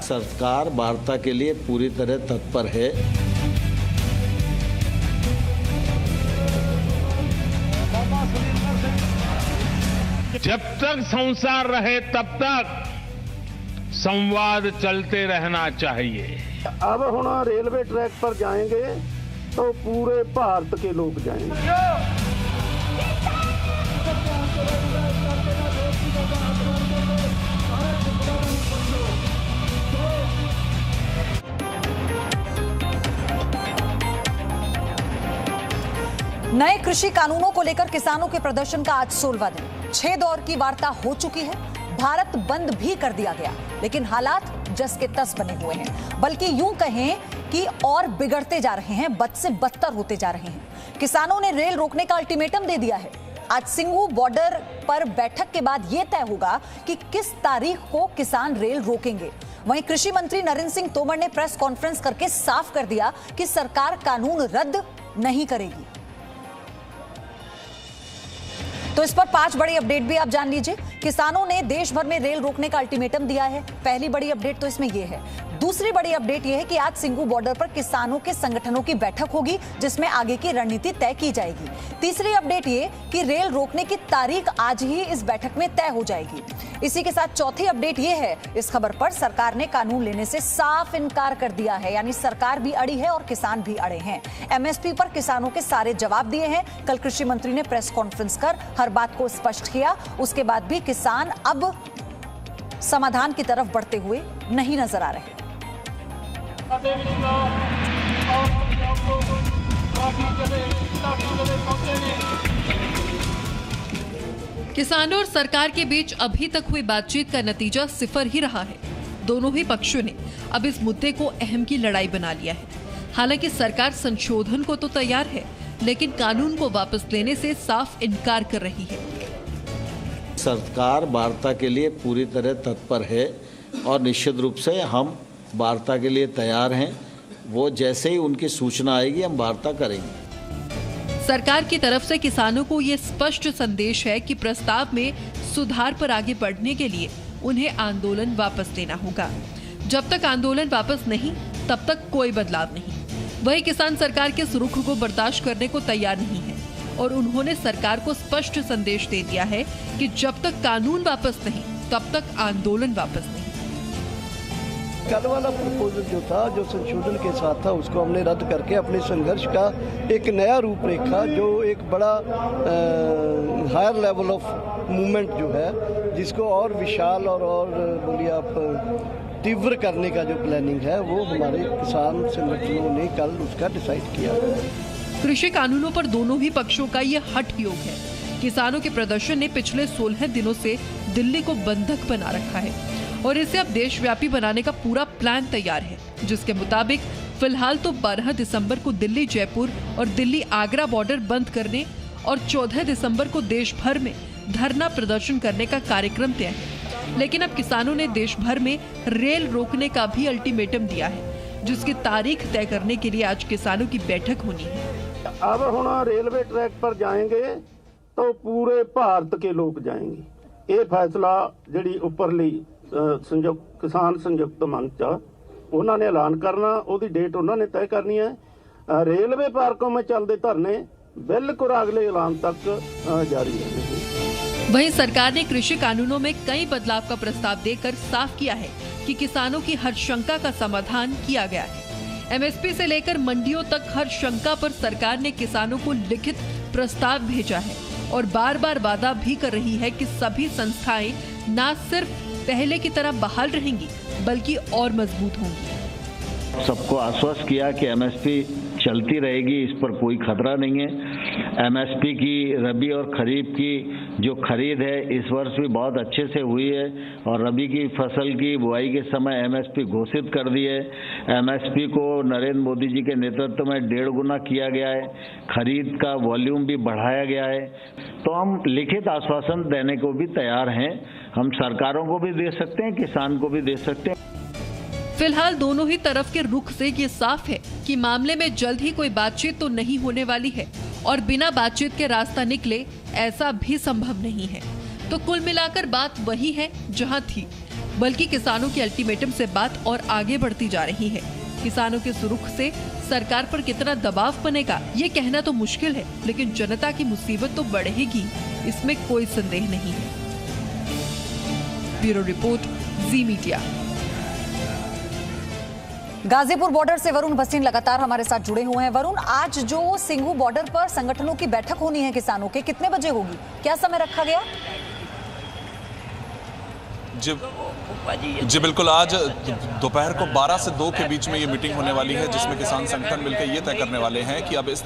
सरकार वार्ता के लिए पूरी तरह तत्पर है। जब तक संसार रहे तब तक संवाद चलते रहना चाहिए। अब हम रेलवे ट्रैक पर जाएंगे तो पूरे भारत के लोग जाएंगे। नए कृषि कानूनों को लेकर किसानों के प्रदर्शन का आज 16वां दिन। 6 दौर की वार्ता हो चुकी है। भारत बंद भी कर दिया गया, लेकिन हालात जस के तस बने हुए हैं, बल्कि यूं कहें कि और बिगड़ते जा रहे हैं, बद से बदतर होते जा रहे हैं। किसानों ने रेल रोकने का अल्टीमेटम दे दिया है। आज सिंघू बॉर्डर पर बैठक के बाद यह तय होगा कि किस तारीख को किसान रेल रोकेंगे। वहीं कृषि मंत्री नरेंद्र सिंह तोमर ने प्रेस कॉन्फ्रेंस करके साफ कर दिया कि सरकार कानून रद्द नहीं करेगी। तो इस पर 5 बड़ी अपडेट भी आप जान लीजिए। किसानों ने देश भर में रेल रोकने का अल्टीमेटम दिया है। पहली बड़ी अपडेट तो इसमें यह है। दूसरी बड़ी अपडेट यह है कि आज सिंघू बॉर्डर पर किसानों के संगठनों की बैठक होगी, जिसमें आगे की रणनीति तय की जाएगी। तीसरी अपडेट ये कि रेल रोकने की तारीख आज ही इस बैठक में तय हो जाएगी। इसी के साथ चौथी अपडेट यह है, इस खबर पर सरकार ने कानून लेने से साफ इनकार कर दिया है, यानी सरकार भी अड़ी है और किसान भी अड़े हैं। एमएसपी पर किसानों के सारे जवाब दिए हैं। कल कृषि मंत्री ने प्रेस कॉन्फ्रेंस कर हर बात को स्पष्ट किया। उसके बाद भी किसान अब समाधान की तरफ बढ़ते हुए नहीं नजर आ रहे। किसानों और सरकार के बीच अभी तक हुई बातचीत का नतीजा सिफर ही रहा है। दोनों ही पक्षों ने अब इस मुद्दे को अहम की लड़ाई बना लिया है। हालांकि सरकार संशोधन को तो तैयार है, लेकिन कानून को वापस लेने से साफ इनकार कर रही है। सरकार वार्ता के लिए पूरी तरह तत्पर है और निश्चित रूप से हम वार्ता के लिए तैयार हैं। वो जैसे ही उनकी सूचना आएगी हम वार्ता करेंगे। सरकार की तरफ से किसानों को ये स्पष्ट संदेश है कि प्रस्ताव में सुधार पर आगे बढ़ने के लिए उन्हें आंदोलन वापस लेना होगा। जब तक आंदोलन वापस नहीं, तब तक कोई बदलाव नहीं। वही किसान सरकार के इस रुख को बर्दाश्त करने को तैयार नहीं है और उन्होंने सरकार को स्पष्ट संदेश दे दिया है कि जब तक कानून वापस नहीं, तब तक आंदोलन वापस नहीं। कल वाला प्रपोजल जो था, जो संशोधन के साथ था, उसको हमने रद्द करके अपने संघर्ष का एक नया रूपरेखा, जो एक बड़ा हायर लेवल ऑफ मूवमेंट जो है, जिसको और विशाल और बोलिए आप तीव्र करने का जो प्लानिंग है, वो हमारे किसान संगठनों ने कल उसका डिसाइड किया। कृषि कानूनों पर दोनों ही पक्षों का ये हठ योग है। किसानों के प्रदर्शन ने पिछले 16 दिनों से दिल्ली को बंधक बना रखा है और इसे अब देशव्यापी बनाने का पूरा प्लान तैयार है, जिसके मुताबिक फिलहाल तो 12 दिसंबर को दिल्ली जयपुर और दिल्ली आगरा बॉर्डर बंद करने और 14 दिसंबर को देश भर में धरना प्रदर्शन करने का कार्यक्रम तय है। लेकिन अब किसानों ने देश भर में रेल रोकने का भी अल्टीमेटम दिया है, जिसकी तारीख तय करने के लिए आज किसानों की बैठक होनी है। अब हम रेलवे ट्रैक पर जाएंगे तो पूरे भारत के लोग जाएंगे। ये फैसला जी उपरली किसान संयुक्त मंच उन्होंने ऐलान करना, उसकी डेट उन्होंने तय करनी है। रेलवे पार्कों में चलते धरने बिल्कुल अगले ऐलान तक जारी रहेंगे। वहीं सरकार ने कृषि कानूनों में कई बदलाव का प्रस्ताव देकर साफ किया है कि किसानों की हर शंका का समाधान किया गया है। एमएसपी से लेकर मंडियों तक हर शंका पर सरकार ने किसानों को लिखित प्रस्ताव भेजा है और बार बार वादा भी कर रही है कि सभी संस्थाएं न सिर्फ पहले की तरह बहाल रहेंगी, बल्कि और मजबूत होंगी। सबको आश्वस्त किया कि एमएसपी चलती रहेगी, इस पर कोई खतरा नहीं है। एमएसपी की रबी और खरीफ की जो खरीद है इस वर्ष भी बहुत अच्छे से हुई है और रबी की फसल की बुआई के समय एमएसपी घोषित कर दी है। एमएसपी को नरेंद्र मोदी जी के नेतृत्व में 1.5 गुना किया गया है। खरीद का वॉल्यूम भी बढ़ाया गया है। तो हम लिखित आश्वासन देने को भी तैयार हैं। हम सरकारों को भी दे सकते हैं, किसान को भी दे सकते हैं। फिलहाल दोनों ही तरफ के रुख से ये साफ है कि मामले में जल्द ही कोई बातचीत तो नहीं होने वाली है और बिना बातचीत के रास्ता निकले ऐसा भी संभव नहीं है। तो कुल मिलाकर बात वही है जहां थी, बल्कि किसानों के अल्टीमेटम से बात और आगे बढ़ती जा रही है। किसानों के सुरुख से सरकार पर कितना दबाव बनेगा ये कहना तो मुश्किल है, लेकिन जनता की मुसीबत तो बढ़ेगी, इसमें कोई संदेह नहीं है। ब्यूरो रिपोर्ट, जी मीडिया। गाजीपुर बॉर्डर से वरुण भसीन लगातार हमारे साथ जुड़े हुए हैं। वरुण, आज जो सिंघू बॉर्डर पर संगठनों की बैठक होनी है किसानों के, कितने बजे होगी, क्या समय रखा गया? जी बिल्कुल, आज दोपहर को 12 से 2 के बीच में ये मीटिंग होने वाली है, जिसमें किसान संगठन मिलकर ये तय करने वाले हैं कि अब इस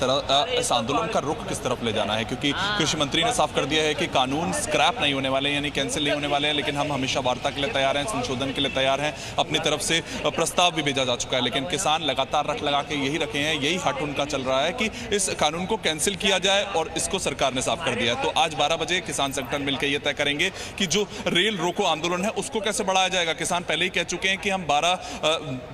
आंदोलन का रुख किस तरफ ले जाना है। क्योंकि कृषि मंत्री ने साफ कर दिया है कि कानून स्क्रैप नहीं होने वाले, यानी कैंसिल नहीं होने वाले हैं, लेकिन हम हमेशा वार्ता के लिए तैयार हैं, संशोधन के लिए तैयार हैं। अपनी तरफ से प्रस्ताव भी भेजा जा चुका है, लेकिन किसान लगातार रट लगा के यही रखे हैं, यही हट उनका चल रहा है कि इस कानून को कैंसिल किया जाए, और इसको सरकार ने साफ कर दिया है। तो आज 12 बजे किसान संगठन मिलकर ये तय करेंगे कि जो रेल रोको आंदोलन है उसको कैसे बढ़ाया जाएगा। किसान पहले ही कह चुके हैं कि हम 12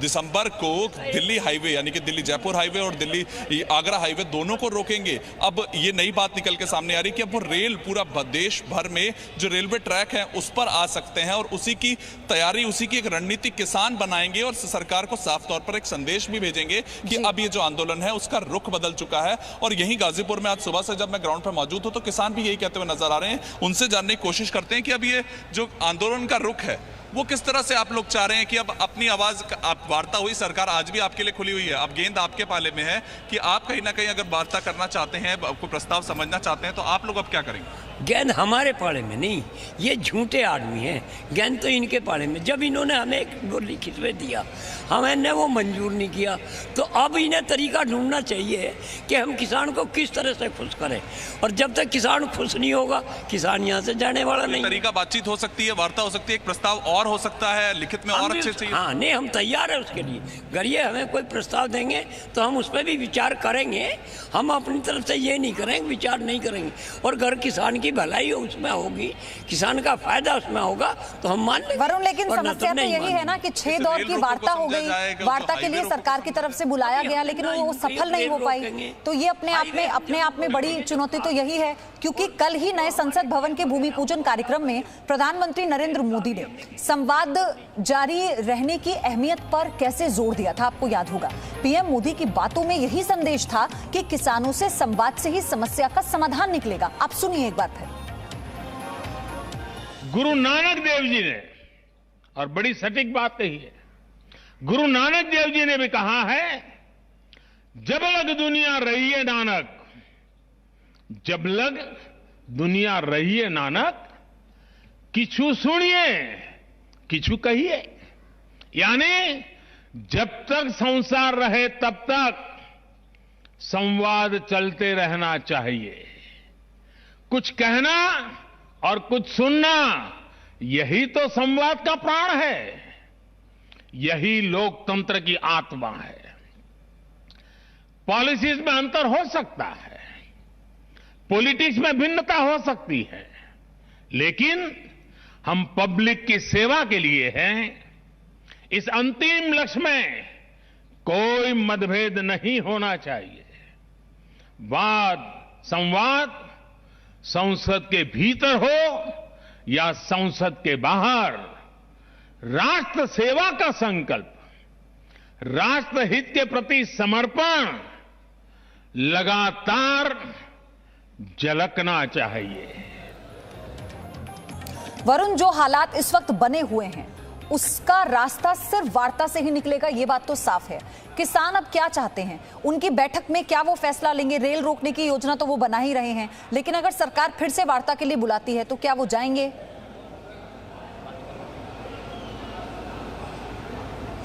दिसंबर को दिल्ली हाईवे, यानी कि दिल्ली जयपुर हाईवे और दिल्ली आगरा हाईवे दोनों को रोकेंगे। अब ये नई बात निकल के सामने आ रही कि अब वो रेल पूरा देश भर में जो रेलवे ट्रैक है उस पर आ सकते हैं, और उसी की तैयारी, उसी की एक रणनीति किसान बनाएंगे और सरकार को साफ तौर पर एक संदेश भी भेजेंगे कि अब ये जो आंदोलन है उसका रुख बदल चुका है। और यही गाजीपुर में आज सुबह से जब मैं ग्राउंड पर मौजूद हूं तो किसान भी यही कहते हुए नजर आ रहे हैं। उनसे जानने की कोशिश करते हैं कि अब ये जो आंदोलन का रुख है वो किस तरह से आप लोग चाह रहे हैं कि अब अपनी आवाज, आप वार्ता हुई, सरकार आज भी आपके लिए खुली हुई है, अब गेंद आपके पाले में है कि आप कहीं ना कहीं अगर वार्ता करना चाहते हैं, आपको प्रस्ताव समझना चाहते हैं, तो आप लोग अब क्या करेंगे? गेंद हमारे पाले में नहीं, ये झूठे आदमी हैं, गेंद तो इनके पाले में। जब इन्होंने हमें एक लिखित में दिया, हमने वो मंजूर नहीं किया, तो अब इन्हें तरीका ढूंढना चाहिए कि हम किसान को किस तरह से खुश करें, और जब तक किसान खुश नहीं होगा किसान यहाँ से जाने वाला नहीं। तरीका बातचीत हो सकती है, वार्ता हो सकती है, एक प्रस्ताव और हो सकता है लिखित में और अच्छे से। हाँ नहीं, हम तैयार है उसके लिए। अगर ये हमें कोई प्रस्ताव देंगे तो हम उस पर भी विचार करेंगे। हम अपनी तरफ से ये नहीं करेंगे, विचार नहीं करेंगे, और अगर किसान की भलाई उसमें होगी, किसान का फायदा उसमें होगा तो हम मान लेंगे। वरुण, लेकिन समस्या तो यही है ना कि 6 दौर की वार्ता हो गई, वार्ता के लिए सरकार की तरफ से बुलाया गया, लेकिन वो सफल नहीं हो पाई। तो ये अपने आप में बड़ी चुनौती तो यही है, क्योंकि कल ही नए संसद भवन के भूमि पूजन कार्यक्रम में प्रधानमंत्री नरेंद्र मोदी ने संवाद जारी रहने की अहमियत पर कैसे जोर दिया था, आपको याद होगा। पीएम मोदी की बातों में यही संदेश था कि किसानों से संवाद से ही समस्या का समाधान निकलेगा। आप सुनिए एक बार फिर। गुरु नानक देव जी ने, और बड़ी सटीक बात कही है, गुरु नानक देव जी ने भी कहा है, जब लग दुनिया रही है नानक, जब लग दुनिया रही है नानक, किछु सुनिए किछु कहिए। यानी जब तक संसार रहे तब तक संवाद चलते रहना चाहिए। कुछ कहना और कुछ सुनना, यही तो संवाद का प्राण है, यही लोकतंत्र की आत्मा है। पॉलिसीज में अंतर हो सकता है, पॉलिटिक्स में भिन्नता हो सकती है, लेकिन हम पब्लिक की सेवा के लिए हैं। इस अंतिम लक्ष्य में कोई मतभेद नहीं होना चाहिए। वाद संवाद संसद के भीतर हो या संसद के बाहर, राष्ट्र सेवा का संकल्प, राष्ट्रहित के प्रति समर्पण लगातार झलकना चाहिए। वरुण, जो हालात इस वक्त बने हुए हैं उसका रास्ता सिर्फ वार्ता से ही निकलेगा, ये बात तो साफ है। किसान अब क्या चाहते हैं, उनकी बैठक में क्या वो फैसला लेंगे? रेल रोकने की योजना तो वो बना ही रहे हैं, लेकिन अगर सरकार फिर से वार्ता के लिए बुलाती है तो क्या वो जाएंगे?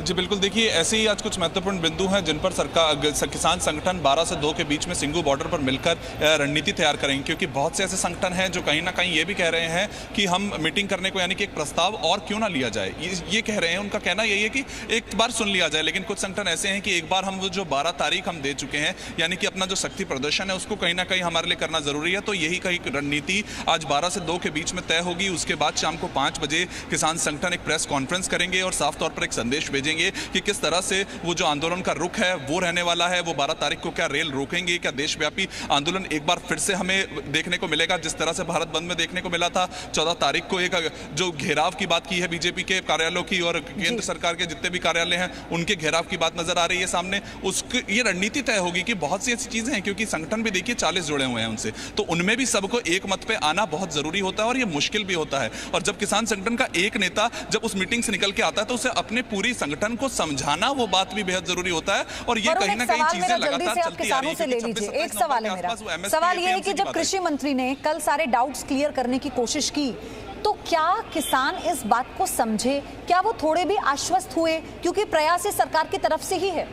जी बिल्कुल, देखिए ऐसे ही आज कुछ महत्वपूर्ण बिंदु हैं जिन पर सरकार, किसान संगठन 12 से 2 के बीच में सिंघू बॉर्डर पर मिलकर रणनीति तैयार करेंगे। क्योंकि बहुत से ऐसे संगठन हैं जो कहीं ना कहीं ये भी कह रहे हैं कि हम मीटिंग करने को, यानी कि एक प्रस्ताव और क्यों ना लिया जाए, ये कह रहे हैं। उनका कहना यही है कि एक बार सुन लिया जाए, लेकिन कुछ संगठन ऐसे हैं कि एक बार हम वो जो 12 तारीख हम दे चुके हैं, यानी कि अपना जो शक्ति प्रदर्शन है उसको कहीं ना कहीं हमारे लिए करना जरूरी है। तो यही कहीं रणनीति आज 12 से 2 के बीच में तय होगी। उसके बाद शाम को 5 बजे किसान संगठन एक प्रेस कॉन्फ्रेंस करेंगे और साफ तौर पर एक संदेश भेजेंगे जाएंगे कि किस तरह से वो जो आंदोलन का रुख है वो रहने वाला है। वो 12 तारीख को क्या रेल रोकेंगे, क्या देशव्यापी आंदोलन एक बार फिर से हमें देखने को मिलेगा जिस तरह से भारत बंद में देखने को मिला था। 14 तारीख को एक जो घेराव की बात की है बीजेपी के कार्यालयों की और केंद्र सरकार के जितने भी कार्यालय हैं उनके घेराव की बात नजर आ रही है सामने। उसकी ये रणनीति तय होगी कि बहुत सी ऐसी चीजें हैं, क्योंकि संगठन भी देखिए 40 जुड़े हुए हैं उनसे, तो उनमें भी सबको एक मत पे आना बहुत जरूरी होता है और ये मुश्किल भी होता है। और जब किसान संगठन का एक नेता जब उस मीटिंग से निकल के आता है तो उसे अपने पूरी संगठन को समझाना वो बात भी बेहद जरूरी होता है। और ये कहीं ना कहीं चीजें लगातार चलती आ रही है। एक सवाल है मेरा, सवाल ये है कि जब कृषि मंत्री ने कल सारे डाउट्स क्लियर करने की कोशिश की तो क्या किसान इस बात को समझे, क्या वो थोड़े भी आश्वस्त हुए, क्योंकि प्रयास इस सरकार की तरफ से ही है?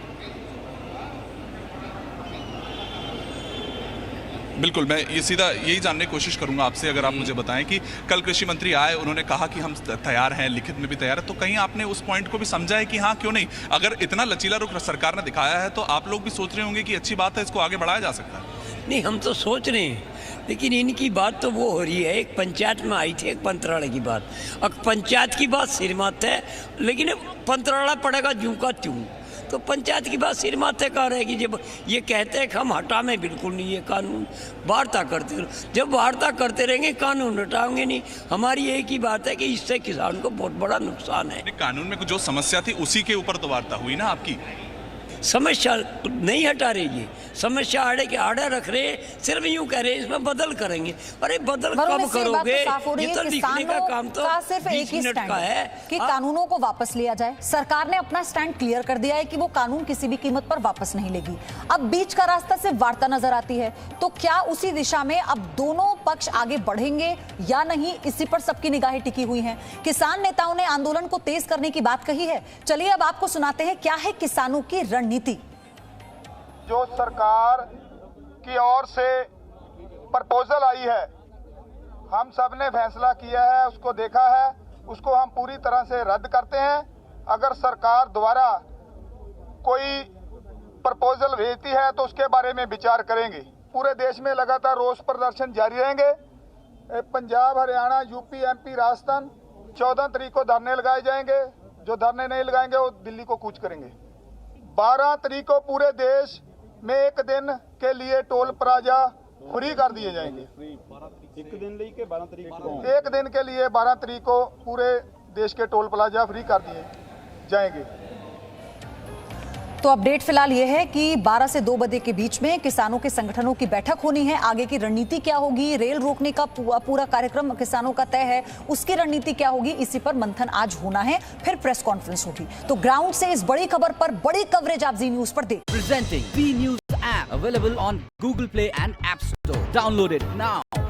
बिल्कुल, मैं ये सीधा यही जानने की कोशिश करूंगा आपसे, अगर आप मुझे बताएं कि कल कृषि मंत्री आए, उन्होंने कहा कि हम तैयार हैं, लिखित में भी तैयार है, तो कहीं आपने उस पॉइंट को भी समझा है कि हाँ क्यों नहीं, अगर इतना लचीला रुख सरकार ने दिखाया है तो आप लोग भी सोच रहे होंगे कि अच्छी बात है, इसको आगे बढ़ाया जा सकता है? नहीं, हम तो सोच रहे हैं, लेकिन इनकी बात तो वो हो रही है, एक पंचायत में आई थी एक पंतराड़े की बात, अब पंचायत की बात सिर माथे है, लेकिन पंतराड़ा पड़ेगा जूं का त्यों, तो पंचायत की बात सिर माथे का रहेगी। जब ये कहते हैं कि हम हटा में बिल्कुल नहीं, ये कानून वार्ता करते रहो, जब वार्ता करते रहेंगे कानून हटाएंगे नहीं। हमारी एक ही बात है कि इससे किसान को बहुत बड़ा नुकसान है। कानून में जो समस्या थी उसी के ऊपर तो वार्ता हुई ना आपकी। समस्या नहीं हटा रही है, समस्या आड़े के आड़े रख रहे, सिर्फ यूं कह रहे इसमें बदल करेंगे। अरे बदल कब करोगे? ये तो लिखने का काम तो सिर्फ एक ही स्टैंड है कि कानूनों को वापस लिया जाए। सरकार ने अपना स्टैंड क्लियर कर दिया है कि वो कानून किसी भी कीमत पर वापस नहीं लेगी। अब बीच का रास्ता सिर्फ वार्ता नजर आती है, तो क्या उसी दिशा में अब दोनों पक्ष आगे बढ़ेंगे या नहीं, इसी पर सबकी निगाहें टिकी हुई हैं। किसान नेताओं ने आंदोलन को तेज करने की बात कही है। चलिए अब आपको सुनाते हैं क्या है किसानों की रणनीति। जो सरकार की ओर से प्रपोजल आई है, हम सब ने फैसला किया है, उसको देखा है, उसको हम पूरी तरह से रद्द करते हैं। अगर सरकार द्वारा कोई प्रपोजल भेजती है तो उसके बारे में विचार करेंगे। पूरे देश में लगातार रोष प्रदर्शन जारी रहेंगे। पंजाब, हरियाणा, यूपी, एमपी, राजस्थान 14 तारीख को धरने लगाए जाएंगे। जो धरने नहीं लगाएंगे वो दिल्ली को कूच करेंगे। 12 तारीख को पूरे देश में एक दिन के लिए टोल प्लाजा फ्री कर दिए जाएंगे। एक दिन के लिए 12 तारीख को पूरे देश के टोल प्लाजा फ्री कर दिए जाएंगे। तो अपडेट फिलहाल ये है कि 12 से 2 बजे के बीच में किसानों के संगठनों की बैठक होनी है। आगे की रणनीति क्या होगी, रेल रोकने का पूरा कार्यक्रम किसानों का तय है, उसकी रणनीति क्या होगी, इसी पर मंथन आज होना है, फिर प्रेस कॉन्फ्रेंस होगी। तो ग्राउंड से इस बड़ी खबर पर बड़ी कवरेज आप जी न्यूज पर देख। Presenting B News app available on Google Play and App Store. Download it now.